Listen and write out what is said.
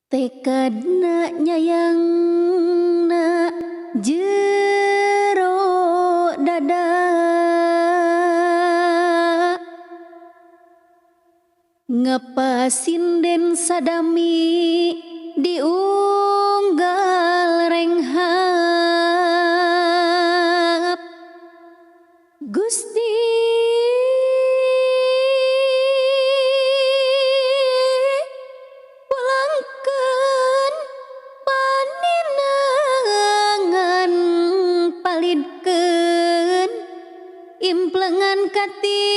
Tekadna nyayangna jero dada ngepasinden sadami diunggal renghap Gusti pulangkeun paninangan palidkeun implengan kati